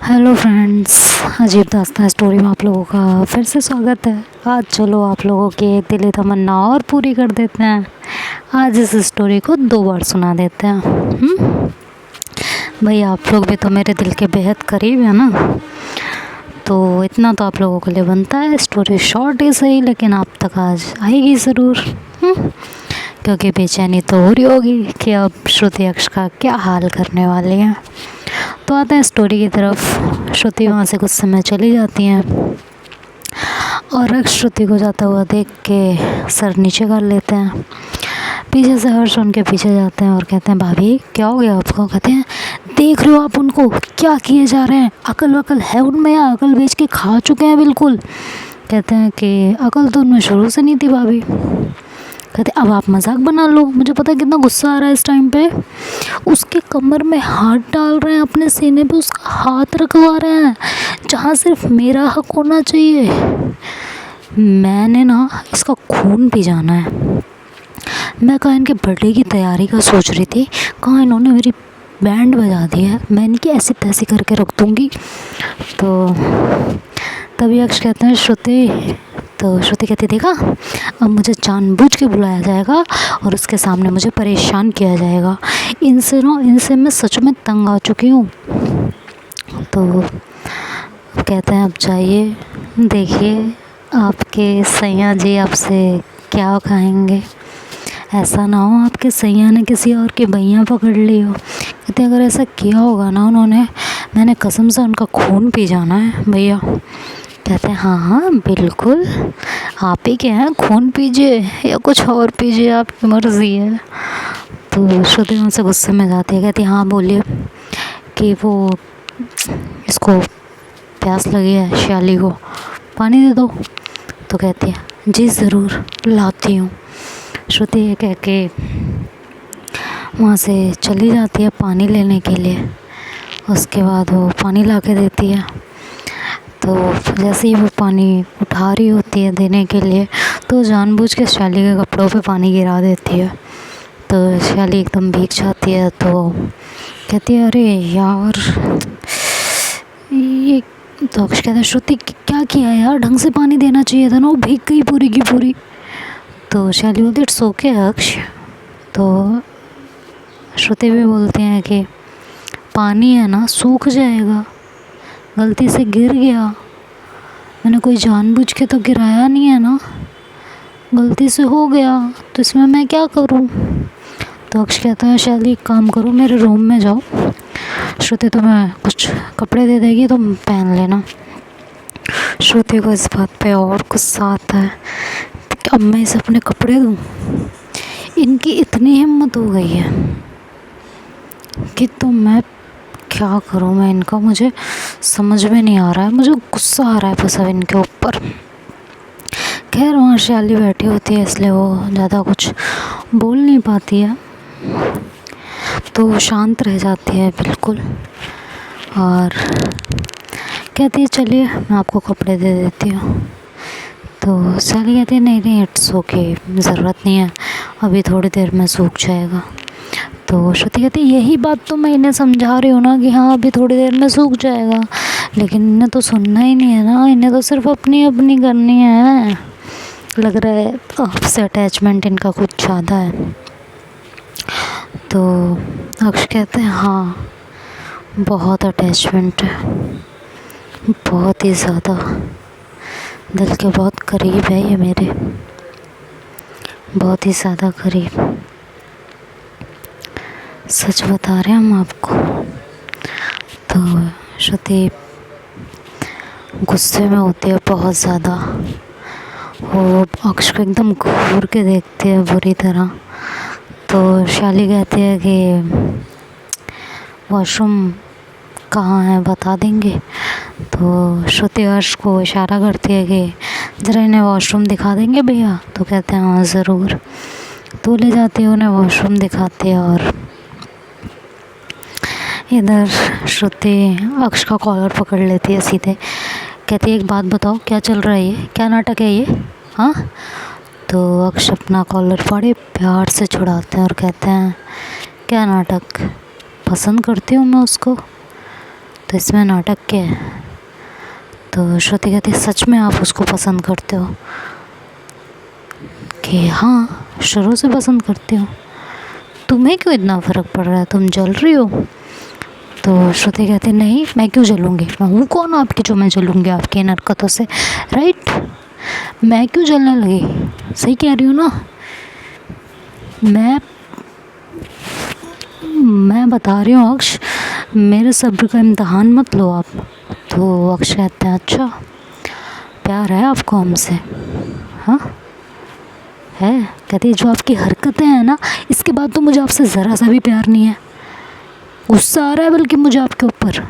Hello friends, अजीब दास्तान story में आप लोगों का फिर से स्वागत है। आज चलो आप लोगों की एक दिली तमन्ना और पूरी कर देते हैं। आज इस स्टोरी को 2 बार सुना देते हैं। भाई आप लोग भी तो मेरे दिल के बेहद करीब है ना, तो इतना तो आप लोगों के लिए बनता है। स्टोरी शॉर्ट ही सही लेकिन आप तक आज आएगी ज़रूर। क्योंकि बेचैनी तो हो रही होगी कि अब श्रुति अक्ष का क्या हाल करने वाली है। तो आते हैं स्टोरी की तरफ। श्रुति वहाँ से कुछ समय चली जाती हैं और अक्ष श्रुति को जाता हुआ देख के सर नीचे कर लेते हैं। पीछे से हर्ष उनके पीछे जाते हैं और कहते हैं भाभी क्या हो गया आपको। कहते हैं देख रहे हो आप उनको क्या किए जा रहे हैं, अकल वकल है उनमें या अकल बेच के खा चुके हैं बिल्कुल। कहते हैं कि अकल तो उनमें शुरू से नहीं थी भाभी। कहते अब आप मजाक बना लो, मुझे पता है कितना गुस्सा आ रहा है इस टाइम पे। उसके कमर में हाथ डाल रहे हैं, अपने सीने पे उसका हाथ रखवा रहे हैं जहाँ सिर्फ मेरा हक होना चाहिए। मैंने ना इसका खून पी जाना है। मैं कहाँ इनके बर्थडे की तैयारी का सोच रही थी, कहाँ इन्होंने मेरी बैंड बजा दी है। मैं इनकी ऐसी तैसी करके रख दूँगी। तो तभी अक्ष कहते हैं श्रुति। तो श्रुति कहती देखा, अब मुझे जानबूझ के बुलाया जाएगा और उसके सामने मुझे परेशान किया जाएगा। इनसे मैं सच में तंग आ चुकी हूँ। तो कहते हैं अब जाइए, देखिए आपके सैया जी आपसे क्या खाएंगे। ऐसा ना हो आपके सैया ने किसी और की बइयाँ पकड़ ली हो। कहते अगर ऐसा किया होगा ना उन्होंने, मैंने कसम से उनका खून पी जाना है भैया। कहते हैं हाँ हाँ बिल्कुल, आप ही के हैं, खून पीजिए या कुछ और पीजिए, आपकी मर्ज़ी है। तो श्रुति उनसे गुस्से में जाती है। कहती हाँ बोलिए कि वो इसको प्यास लगी है, श्याली को पानी दे दो। तो कहती है जी ज़रूर लाती हूँ। श्रुति ये कह के वहाँ से चली जाती है पानी लेने के लिए। उसके बाद वो पानी ला के देती है। तो जैसे ही वो पानी उठा रही होती है देने के लिए, तो जानबूझ के श्याली के कपड़ों पे पानी गिरा देती है। तो श्याली एकदम भीग जाती है। तो कहती है अरे यार ये। तो अक्ष कहता है श्रुति क्या किया यार, ढंग से पानी देना चाहिए था ना, वो भीग गई पूरी की पूरी। तो श्याली बोलती इट्स ओके अक्ष। तो श्रुति भी बोलते हैं कि पानी है ना सूख जाएगा, गलती से गिर गया, मैंने कोई जानबूझ के तो गिराया नहीं है ना, गलती से हो गया, तो इसमें मैं क्या करूं। तो अक्ष कहता है शैली एक काम करो, मेरे रूम में जाओ, श्रुति तुम्हें कुछ कपड़े दे देगी, तुम पहन लेना। श्रुति को इस बात पे और गुस्सा आता है कि अब मैं इसे अपने कपड़े दूं। इनकी इतनी हिम्मत हो गई है कि तो मैं क्या करूँ मैं इनका, मुझे समझ में नहीं आ रहा है, मुझे गुस्सा आ रहा है बस अब इनके ऊपर। खैर वहाँ श्याली बैठी होती है इसलिए वो ज़्यादा कुछ बोल नहीं पाती है, तो वो शांत रह जाती है बिल्कुल और कहती है चलिए मैं आपको कपड़े दे देती हूँ। तो श्याली कहती है नहीं नहीं इट्स ओके, ज़रूरत नहीं है, अभी थोड़ी देर में सूख जाएगा। तो श्रुति कहती है यही बात तो मैं इन्हें समझा रही हूँ ना कि हाँ अभी थोड़ी देर में सूख जाएगा, लेकिन इन्हें तो सुनना ही नहीं है ना, इन्हें तो सिर्फ अपनी अपनी करनी है। लग रहा है आपसे अटैचमेंट इनका कुछ ज़्यादा है। तो अक्ष कहते हैं हाँ बहुत अटैचमेंट है, बहुत ही ज़्यादा, दिल के बहुत करीब है ये मेरे, बहुत ही ज़्यादा करीब, सच बता रहे हैं हम आपको। तो श्रुति गुस्से में होती है बहुत ज़्यादा, वो अक्ष को एकदम घूर के देखती है बुरी तरह। तो श्याली कहती है कि वॉशरूम कहाँ है बता देंगे। तो श्रुति हर्ष को इशारा करती है कि ज़रा इन्हें वॉशरूम दिखा देंगे भैया। तो कहते हैं हाँ ज़रूर। तो ले जाती है उन्हें वॉशरूम दिखाती है और इधर श्रुति अक्ष का कॉलर पकड़ लेती है सीधे। कहती है एक बात बताओ क्या चल रहा है, ये क्या नाटक है ये हाँ। तो अक्ष अपना कॉलर बड़े प्यार से छुड़ाते हैं और कहते हैं क्या नाटक, पसंद करती हूँ मैं उसको। तो इसमें नाटक क्या है? तो श्रुति कहती है सच में आप उसको पसंद करते हो? कि हाँ, शुरू से पसंद करती हूँ। तुम्हें क्यों इतना फ़र्क पड़ रहा है, तुम जल रही हो? तो श्रुति कहती है नहीं, मैं क्यों जलूँगी, मैं हूँ कौन आपकी जो मैं जलूँगी आपकी इन हरकतों से, राइट? मैं क्यों जलने लगी? सही कह रही हूँ ना? मैं बता रही हूँ अक्ष, मेरे सब्र का इम्तहान मत लो आप। तो अक्ष कहते हैं अच्छा, प्यार है आपको हमसे? हाँ है। कहती है जो आपकी हरकतें हैं ना, इसके बाद तो मुझे आपसे ज़रा सा भी प्यार नहीं है, गुस्सा आ रहा है बल्कि मुझे आपके ऊपर।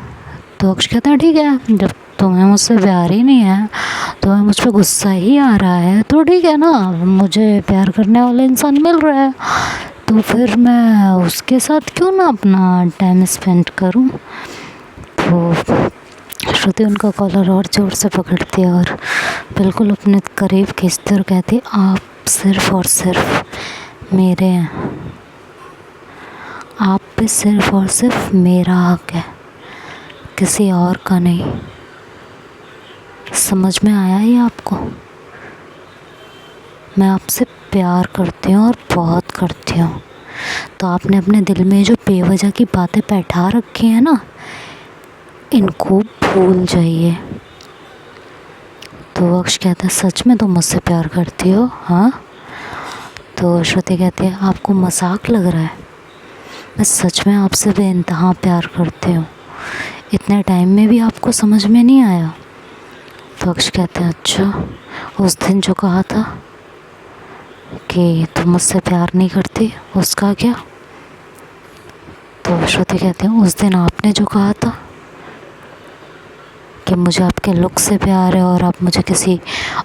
तो अक्ष कहता है ठीक है, जब तुम्हें मुझसे प्यार ही नहीं है, तुम्हें मुझ पर गुस्सा ही आ रहा है, तो ठीक है ना, मुझे प्यार करने वाला इंसान मिल रहा है, तो फिर मैं उसके साथ क्यों ना अपना टाइम स्पेंड करूं। तो श्रुति उनका कॉलर और ज़ोर से पकड़ती है और बिल्कुल अपने करीब खींचती और कहती है आप सिर्फ़ और सिर्फ मेरे हैं, आप पे सिर्फ़ और सिर्फ मेरा हक है, किसी और का नहीं। समझ में आया ही आपको? मैं आपसे प्यार करती हूँ और बहुत करती हूँ, तो आपने अपने दिल में जो बेवजह की बातें बैठा रखी हैं ना, इनको भूल जाइए। तो अक्ष कहता है सच में तुम मुझसे प्यार करती हो? हाँ। तो श्रुति कहती है आपको मजाक लग रहा है, मैं सच में आपसे बेइंतहा प्यार करती हूँ, इतने टाइम में भी आपको समझ में नहीं आया? तो अक्ष कहते हैं अच्छा, उस दिन जो कहा था कि तुम मुझसे प्यार नहीं करती, उसका क्या? तो श्रुति कहती है उस दिन आपने जो कहा था कि मुझे आपके लुक से प्यार है और आप मुझे किसी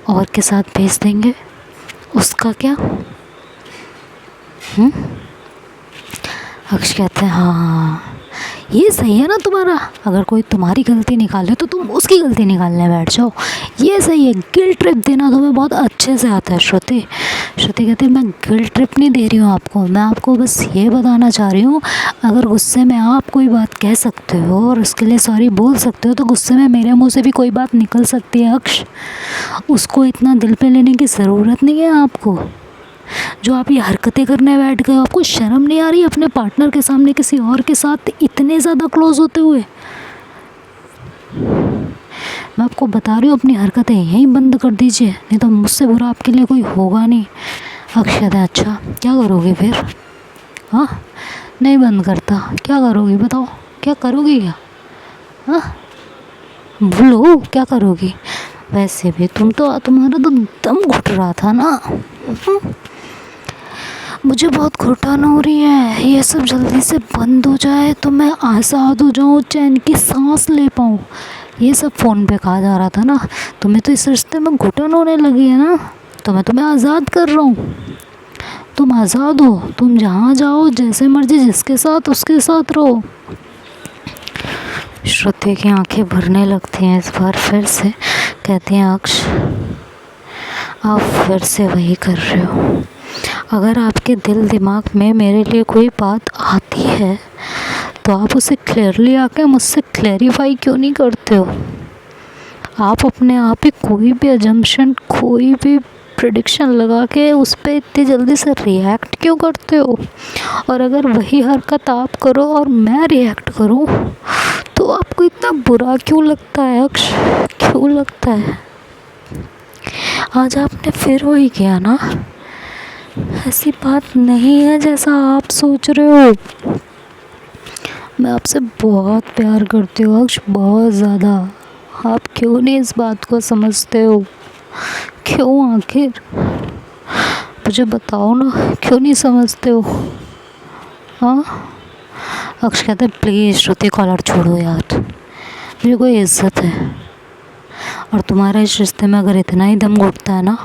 और के साथ भेज देंगे, उसका क्या? अक्ष कहते हैं हाँ, ये सही है ना तुम्हारा, अगर कोई तुम्हारी गलती निकाले तो तुम उसकी गलती निकालने बैठ जाओ, ये सही है। गिल्ट ट्रिप देना तुम्हें बहुत अच्छे से आता है श्रुति। श्रुति कहती है मैं गिल्ट ट्रिप नहीं दे रही हूँ आपको, मैं आपको बस ये बताना चाह रही हूँ, अगर गुस्से में आप कोई बात कह सकते हो और उसके लिए सॉरी बोल सकते हो, तो गुस्से में मेरे मुँह से भी कोई बात निकल सकती है अक्ष, उसको इतना दिल पे लेने की ज़रूरत नहीं है आपको। जो आप ये हरकतें करने बैठ गए, आपको शर्म नहीं आ रही अपने पार्टनर के सामने किसी और के साथ इतने ज़्यादा क्लोज होते हुए? मैं आपको बता रही हूँ अपनी हरकतें यहीं बंद कर दीजिए, नहीं तो मुझसे बुरा आपके लिए कोई होगा नहीं। अक्षत है अच्छा, क्या करोगी फिर? हाँ, नहीं बंद करता, क्या करोगी बताओ, क्या करोगी क्या? हाँ बोलो क्या करोगी? वैसे भी तुम्हारा तो दम घुट रहा था ना। मुझे बहुत घुटन हो रही है, ये सब जल्दी से बंद हो जाए तो मैं आज़ाद हो जाऊँ, चैन की सांस ले पाऊँ। ये सब फ़ोन पे कहा जा रहा था ना, तुम्हें तो इस रिश्ते में घुटन होने लगी है ना, तो मैं तुम्हें आज़ाद कर रहा हूँ। तुम आज़ाद हो, तुम जहाँ जाओ जैसे मर्जी जिसके साथ उसके साथ रहो। श्रुति की आंखें भरने लगती हैं इस बार फिर से। कहती हैं अक्ष आप फिर से वही कर रहे हो, अगर आपके दिल दिमाग में मेरे लिए कोई बात आती है तो आप उसे क्लियरली आके मुझसे क्लैरिफाई क्यों नहीं करते हो? आप अपने आप ही कोई भी अजम्पशन, कोई भी प्रेडिक्शन लगा के उस पर इतनी जल्दी से रिएक्ट क्यों करते हो? और अगर वही हरकत आप करो और मैं रिएक्ट करूं तो आपको इतना बुरा क्यों लगता है अक्ष, क्यों लगता है? आज आपने फिर वही किया ना, ऐसी बात नहीं है जैसा आप सोच रहे हो। मैं आपसे बहुत प्यार करती हूँ अक्ष, बहुत ज़्यादा। आप क्यों नहीं इस बात को समझते हो? क्यों आखिर? मुझे बताओ ना, क्यों नहीं समझते हो? हाँ। अक्ष कहते हैं प्लीज़ श्रुति कॉलर छोड़ो यार, मेरी कोई इज्जत है, और तुम्हारा इस रिश्ते में अगर इतना ही दम घुटता है ना,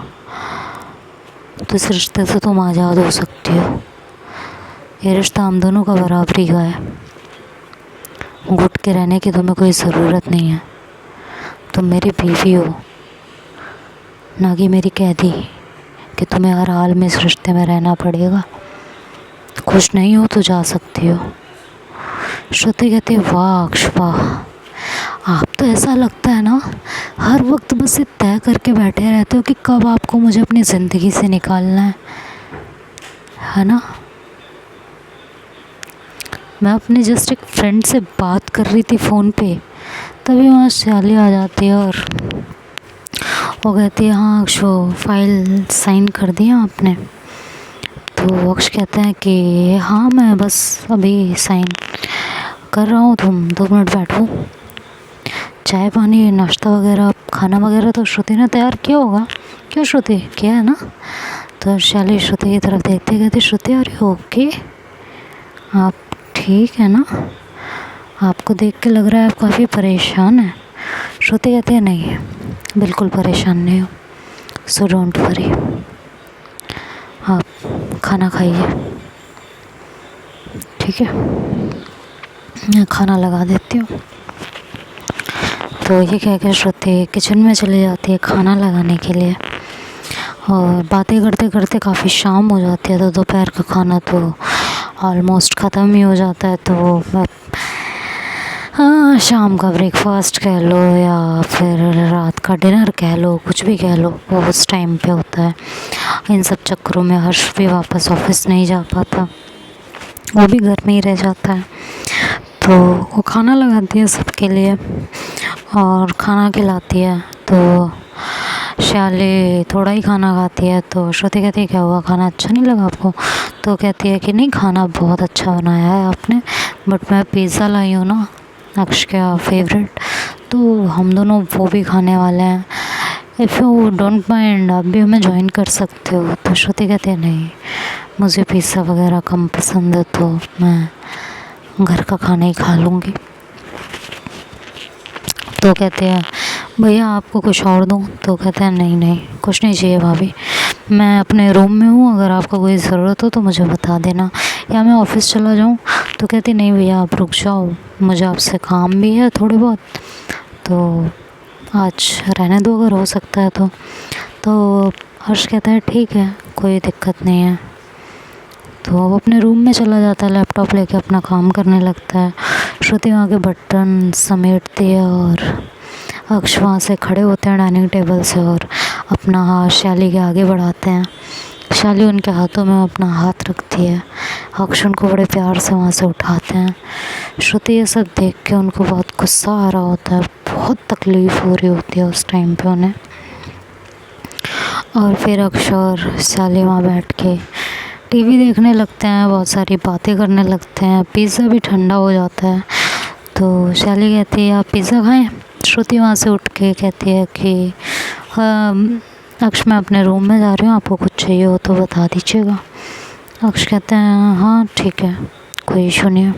तो इस रिश्ते से तुम आज़ाद हो सकती हो। ये रिश्ता हम दोनों का बराबरी का है, घुट के रहने की तुम्हें कोई ज़रूरत नहीं है। तुम मेरी बीवी हो, ना कि मेरी कैदी कि तुम्हें हर हाल में इस रिश्ते में रहना पड़ेगा। खुश नहीं हो तो जा सकती हो। श्रुति कहती वाह अक्ष वाह, ऐसा लगता है ना, हर वक्त बस ये तय करके बैठे रहते हो कि कब आपको मुझे अपनी ज़िंदगी से निकालना है ना। मैं अपनी जस्ट एक फ्रेंड से बात कर रही थी फ़ोन पे, तभी वहाँ शाली आ जाती है और वो कहती है हाँ अक्षु फाइल साइन कर दिया आपने। तो अक्ष कहते हैं कि हाँ मैं बस अभी साइन कर रहा हूँ, तुम 2 मिनट बैठो। चाय पानी नाश्ता वगैरह खाना वगैरह तो श्रुति ने तैयार किया होगा, क्यों श्रुति किया है ना। तो शाली श्रुति की तरफ देखते कहती श्रुति अरे ओके आप ठीक है ना, आपको देख के लग रहा है आप काफ़ी परेशान है। श्रुति कहती है नहीं बिल्कुल परेशान नहीं हो, सो डोंट वरी, आप खाना खाइए ठीक है, मैं खाना लगा देती हूँ। तो ये कह के श्रुति किचन में चली जाती है खाना लगाने के लिए, और बातें करते करते काफ़ी शाम हो जाती है। तो दोपहर का खाना तो ऑलमोस्ट ख़त्म ही हो जाता है। तो हाँ शाम का ब्रेकफास्ट कह लो या फिर रात का डिनर कह लो, कुछ भी कह लो, वो उस टाइम पे होता है। इन सब चक्करों में हर्ष भी वापस ऑफिस नहीं जा पाता, वो भी घर में ही रह जाता है। तो वो खाना लगाती है सबके लिए और खाना खिलाती है। तो शाली थोड़ा ही खाना खाती है। तो श्रुति कहती है क्या हुआ खाना अच्छा नहीं लगा आपको। तो कहती है कि नहीं खाना बहुत अच्छा बनाया है आपने, बट मैं पिज़्ज़ा लाई हूँ ना अक्ष का फेवरेट, तो हम दोनों वो भी खाने वाले हैं, इफ़ यू डोंट माइंड आप भी हमें ज्वाइन कर सकते हो। तो श्रुति कहती है नहीं मुझे पिज़्ज़ा वगैरह कम पसंद है, तो मैं घर का खाना ही खा लूँगी। तो कहते हैं भैया आपको कुछ और दूँ। तो कहते हैं नहीं नहीं कुछ नहीं चाहिए भाभी, मैं अपने रूम में हूँ, अगर आपको कोई ज़रूरत हो तो मुझे बता देना, या मैं ऑफ़िस चला जाऊँ। तो कहती नहीं भैया आप रुक जाओ, मुझे आपसे काम भी है थोड़े बहुत, तो आज रहने दो अगर हो सकता है तो हर्ष कहता है ठीक है कोई दिक्कत नहीं है। तो वो अपने रूम में चला जाता है, लैपटॉप लेके अपना काम करने लगता है। श्रुति वहाँ के बर्तन समेटती है और अक्ष वहाँ से खड़े होते हैं डाइनिंग टेबल से और अपना हाथ शाली के आगे बढ़ाते हैं। शाली उनके हाथों में अपना हाथ रखती है, अक्ष उनको बड़े प्यार से वहाँ से उठाते हैं। श्रुति ये सब देख के उनको बहुत गुस्सा आ रहा होता है, बहुत तकलीफ़ हो रही होती है उस टाइम पे उन्हें। और फिर अक्ष और शाली वहाँ बैठ के टीवी देखने लगते हैं, बहुत सारी बातें करने लगते हैं। पिज़्ज़ा भी ठंडा हो जाता है। तो शाली कहती है आप पिज़्ज़ा खाएं। श्रुति वहाँ से उठ के कहती है कि अक्ष मैं अपने रूम में जा रही हूँ, आपको कुछ चाहिए हो तो बता दीजिएगा। अक्ष कहते हैं हाँ ठीक है कोई इशू नहीं है।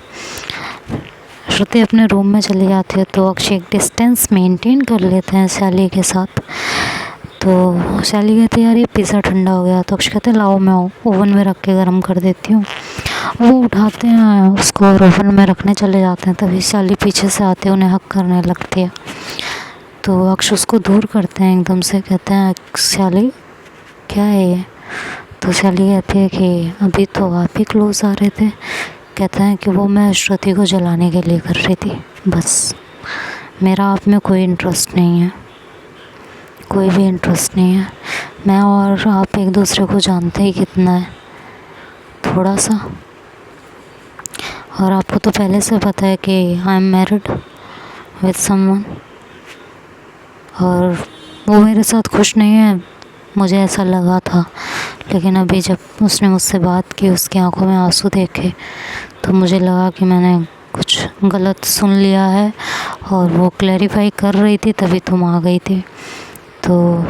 श्रुति अपने रूम में चली जाती है। तो अक्ष एक डिस्टेंस मेंटेन कर लेते हैं शाली के साथ। तो शाली कहती है यार ये पिज़्ज़ा ठंडा हो गया। तो अक्ष कहते हैं लाओ मैं ओवन में रख के गर्म कर देती हूँ। वो उठाते हैं उसको और ओवन में रखने चले जाते हैं, तभी शाली पीछे से आते उन्हें हक करने लगती है। तो अक्ष उसको दूर करते हैं एकदम से, कहते हैं शाली क्या है ये। तो शाली कहती है कि अभी तो आप ही क्लोज आ रहे थे। कहते हैं कि वो मैं श्रुति को जलाने के लिए कर रही थी, बस मेरा आप में कोई इंटरेस्ट नहीं है, कोई भी इंटरेस्ट नहीं है। मैं और आप एक दूसरे को जानते ही कितना है, थोड़ा सा। और आपको तो पहले से पता है कि I am married with someone, और वो मेरे साथ खुश नहीं है, मुझे ऐसा लगा था। लेकिन अभी जब उसने मुझसे बात की, उसकी आंखों में आंसू देखे, तो मुझे लगा कि मैंने कुछ गलत सुन लिया है। और वो क्लैरिफाई कर रही थी तभी तुम आ गई थी। तो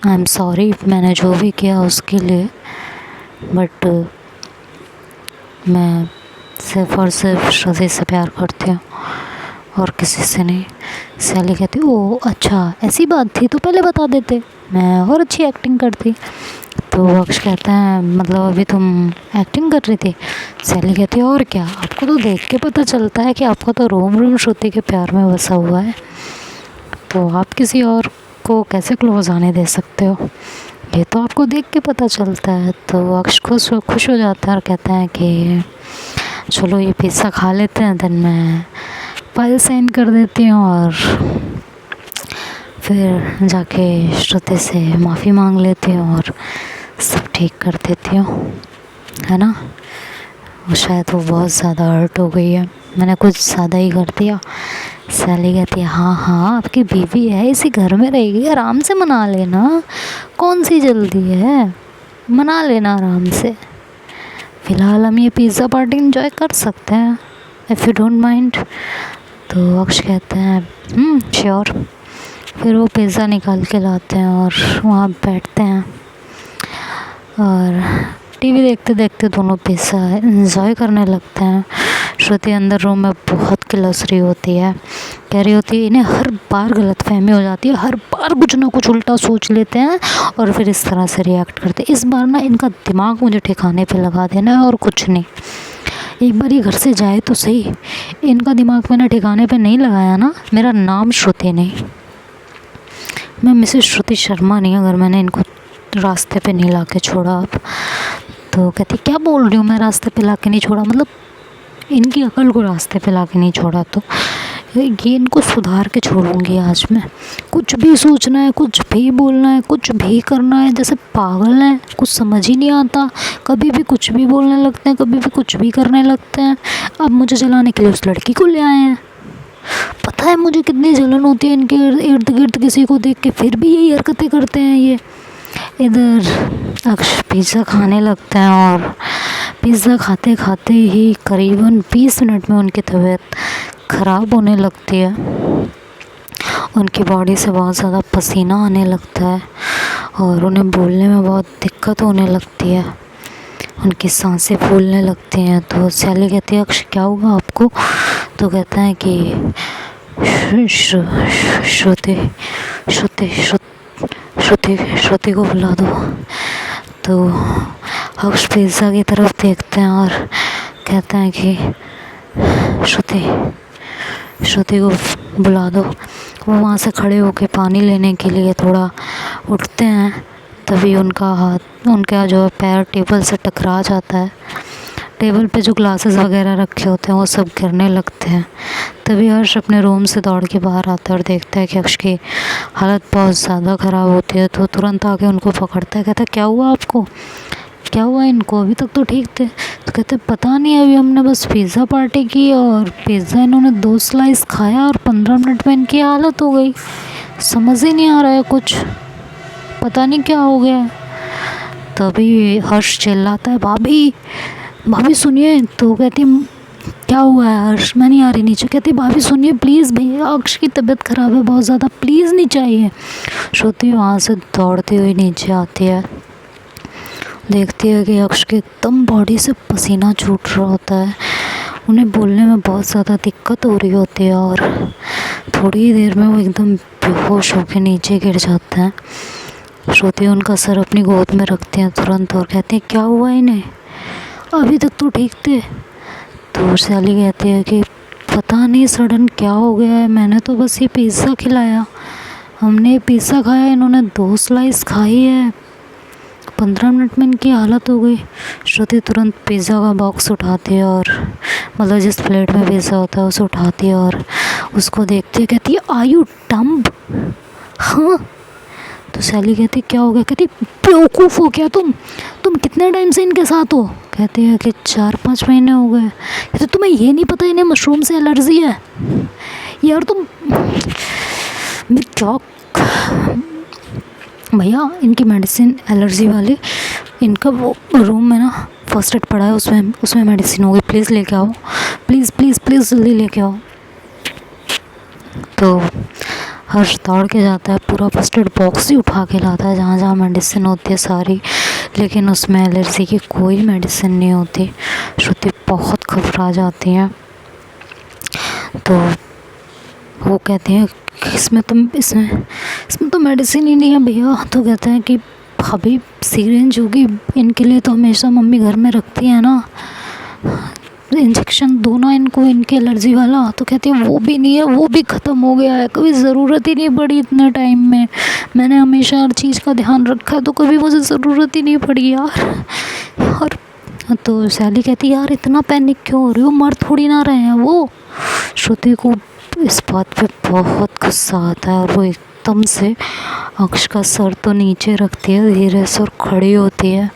आई एम सॉरी मैंने जो भी किया उसके लिए, बट मैं सिर्फ़ और सिर्फ श्रुति से प्यार करती हूँ और किसी से नहीं। शाली कहती ओ अच्छा ऐसी बात थी तो पहले बता देते, मैं और अच्छी एक्टिंग करती। तो अक्ष कहता है मतलब अभी तुम एक्टिंग कर रही थी। शाली कहती है और क्या, आपको तो देख के पता चलता है कि आपको तो रोम रोम श्रुति के प्यार में बसा हुआ है, तो आप किसी और को कैसे क्लोज आने दे सकते हो, ये तो आपको देख के पता चलता है। तो अक्ष खुश हो जाता है और कहता है कि चलो ये पिज़्ज़ा खा लेते हैं, देन मैं फाइल साइन कर देती हूँ और फिर जाके श्रुति से माफ़ी मांग लेती हूँ और सब ठीक कर देती हूँ, है ना। वो शायद वो बहुत ज़्यादा हर्ट हो गई है, मैंने कुछ ज़्यादा ही कर दिया। सैली कहती है हाँ हाँ आपकी बीवी है, इसी घर में रहेगी, आराम से मना लेना, कौन सी जल्दी है, मना लेना आराम से। फ़िलहाल हम ये पिज़्ज़ा पार्टी इंजॉय कर सकते हैं इफ़ यू डोंट माइंड। तो अक्ष कहते हैं श्योर। फिर वो पिज़्ज़ा निकाल के लाते हैं और वहाँ बैठते हैं और टीवी देखते देखते दोनों पिज़्ज़ा एंजॉय करने लगते हैं। श्रुति अंदर रूम में बहुत किलस रही होती है, कह रही होती है इन्हें हर बार गलतफहमी हो जाती है, हर बार कुछ ना कुछ उल्टा सोच लेते हैं और फिर इस तरह से रिएक्ट करते हैं। इस बार ना इनका दिमाग मुझे ठिकाने पे लगा देना है और कुछ नहीं। एक बार ये घर से जाए तो सही, इनका दिमाग मैंने ठिकाने पे नहीं लगाया ना, मेरा नाम श्रुति नहीं, मैं मिसेस श्रुति शर्मा नहीं, अगर मैंने इनको रास्ते पे नहीं ला के छोड़ा। अब तो कहती क्या बोल रही हूँ, मैं रास्ते पे ला के नहीं छोड़ा, मतलब इनकी अकल को रास्ते पे ला के नहीं छोड़ा, तो ये इनको सुधार के छोड़ूंगी आज मैं। कुछ भी सोचना है, कुछ भी बोलना है, कुछ भी करना है, जैसे पागल है, कुछ समझ ही नहीं आता, कभी भी कुछ भी बोलने लगते हैं, कभी भी कुछ भी करने लगते हैं। अब मुझे जलाने के लिए उस लड़की को ले आए हैं, पता है मुझे कितनी जलन होती है इनके इर्द गिर्द किसी को देख के, फिर भी यही हरकतें करते हैं ये। इधर अक्ष पिज़्ज़ा खाने लगते हैं और पिज़्ज़ा खाते खाते ही करीबन 20 मिनट में उनकी तबीयत ख़राब होने लगती है, उनकी बॉडी से बहुत ज़्यादा पसीना आने लगता है और उन्हें बोलने में बहुत दिक्कत होने लगती है, उनकी सांसें फूलने लगती हैं। तो सैली कहती है अक्ष क्या हुआ आपको, तो कहता है कि श्रुति श्रुति श्रुति श्रुति को बुला दो। तो अक्ष पिज़्ज़ा की तरफ देखते हैं और कहते हैं कि श्रुति को बुला दो। वो वहाँ से खड़े होकर पानी लेने के लिए थोड़ा उठते हैं, तभी उनका हाथ, उनका जो पैर टेबल से टकरा जाता है, टेबल पे जो ग्लासेस वगैरह रखे होते हैं वो सब गिरने लगते हैं। तभी हर्ष अपने रूम से दौड़ के बाहर आता है और देखता है कि अक्ष की हालत बहुत ज़्यादा ख़राब होती है, तो तुरंत आके उनको पकड़ता है, कहता है क्या हुआ आपको, क्या हुआ इनको, अभी तक तो ठीक थे। तो कहते पता नहीं, अभी हमने बस पिज़्ज़ा पार्टी की और पिज़्ज़ा इन्होंने 2 स्लाइस खाया और 15 मिनट में इनकी हालत हो गई, समझ ही नहीं आ रहा है कुछ, पता नहीं क्या हो गया। तभी हर्ष चिल्लाता है भाभी भाभी सुनिए। तो कहती क्या हुआ है हर्ष, मैं नहीं आ रही नीचे। कहती भाभी सुनिए प्लीज़, भैया अक्ष की तबीयत ख़राब है बहुत ज़्यादा, प्लीज़ नहीं चाहिए। श्रुति वहाँ से दौड़ती हुई नीचे आती है, देखती है कि अक्ष की एकदम बॉडी से पसीना छूट रहा होता है, उन्हें बोलने में बहुत ज़्यादा दिक्कत हो रही होती है और थोड़ी ही देर में वो एकदम बेहोश होकर नीचे गिर जाते हैं। श्रुति उनका सर अपनी गोद में रखती हैं तुरंत और कहती है क्या हुआ इन्हें, अभी तक तो ठीक थे। तो सैली कहती है कि पता नहीं सडन क्या हो गया है, मैंने तो बस ये पिज़्ज़ा खिलाया, हमने पिज़्ज़ा खाया, इन्होंने 2 स्लाइस खाई है, 15 मिनट में इनकी हालत हो गई। श्रुति तुरंत पिज़्ज़ा का बॉक्स उठाती है और मतलब जिस प्लेट में पिज़्ज़ा होता है उसे उठाती है और उसको देखती है, कहती है आर यू डम्ब, हाँ। तो सैली कहती क्या हो गया, कहती बेवकूफ़ हो क्या तुम कितने टाइम से इनके साथ हो। कहती है कि 4-5 महीने हो गए। कहते तुम्हें ये नहीं पता इन्हें मशरूम से एलर्जी है यार, तुम मैं क्या भैया इनकी मेडिसिन एलर्जी वाली, इनका वो रूम में ना फर्स्ट एड पड़ा है, उसमें मेडिसिन होगी, प्लीज़ लेके आओ, प्लीज़ प्लीज़ प्लीज़ जल्दी लेके आओ। तो हर्ष दौड़ के जाता है, पूरा फर्स्ट एड बॉक्स ही उठा के लाता है, जहाँ जहाँ मेडिसिन होती है सारी, लेकिन उसमें एलर्जी की कोई मेडिसिन नहीं होती। श्रुति बहुत घबरा जाती हैं। तो वो कहते हैं इसमें तो मेडिसिन ही नहीं है भैया। तो कहते हैं कि भाभी सिरिंज होगी, इनके लिए तो हमेशा मम्मी घर में रखती है ना, इंजेक्शन दो ना इनको, इनकी एलर्जी वाला। तो कहती है वो भी नहीं है, वो भी ख़त्म हो गया है, कभी ज़रूरत ही नहीं पड़ी इतने टाइम में, मैंने हमेशा हर चीज़ का ध्यान रखा है, तो कभी मुझे ज़रूरत ही नहीं पड़ी यार। तो सैली कहती यार इतना पैनिक क्यों हो रही हो, मर थोड़ी ना रहे हैं वो, श्रुति को इस बात पे बहुत गुस्सा आता है और वो एकदम से अक्ष का सर तो नीचे रखती है धीरे से और खड़ी होती है,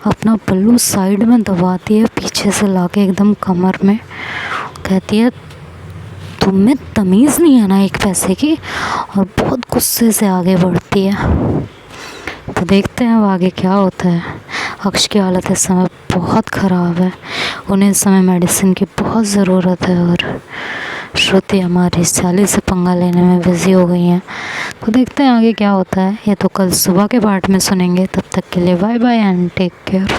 अपना पल्लू साइड में दबाती है पीछे से लाके एकदम कमर में, कहती है तुम्हें तमीज़ नहीं है ना एक पैसे की, और बहुत गुस्से से आगे बढ़ती है। तो देखते हैं अब आगे क्या होता है। अक्ष की हालत इस समय बहुत ख़राब है, उन्हें इस समय मेडिसिन की बहुत ज़रूरत है और श्रुति हमारी साली से पंगा लेने में बिज़ी हो गई हैं। तो देखते हैं आगे क्या होता है, ये तो कल सुबह के पार्ट में सुनेंगे। तब तक के लिए bye bye and take care.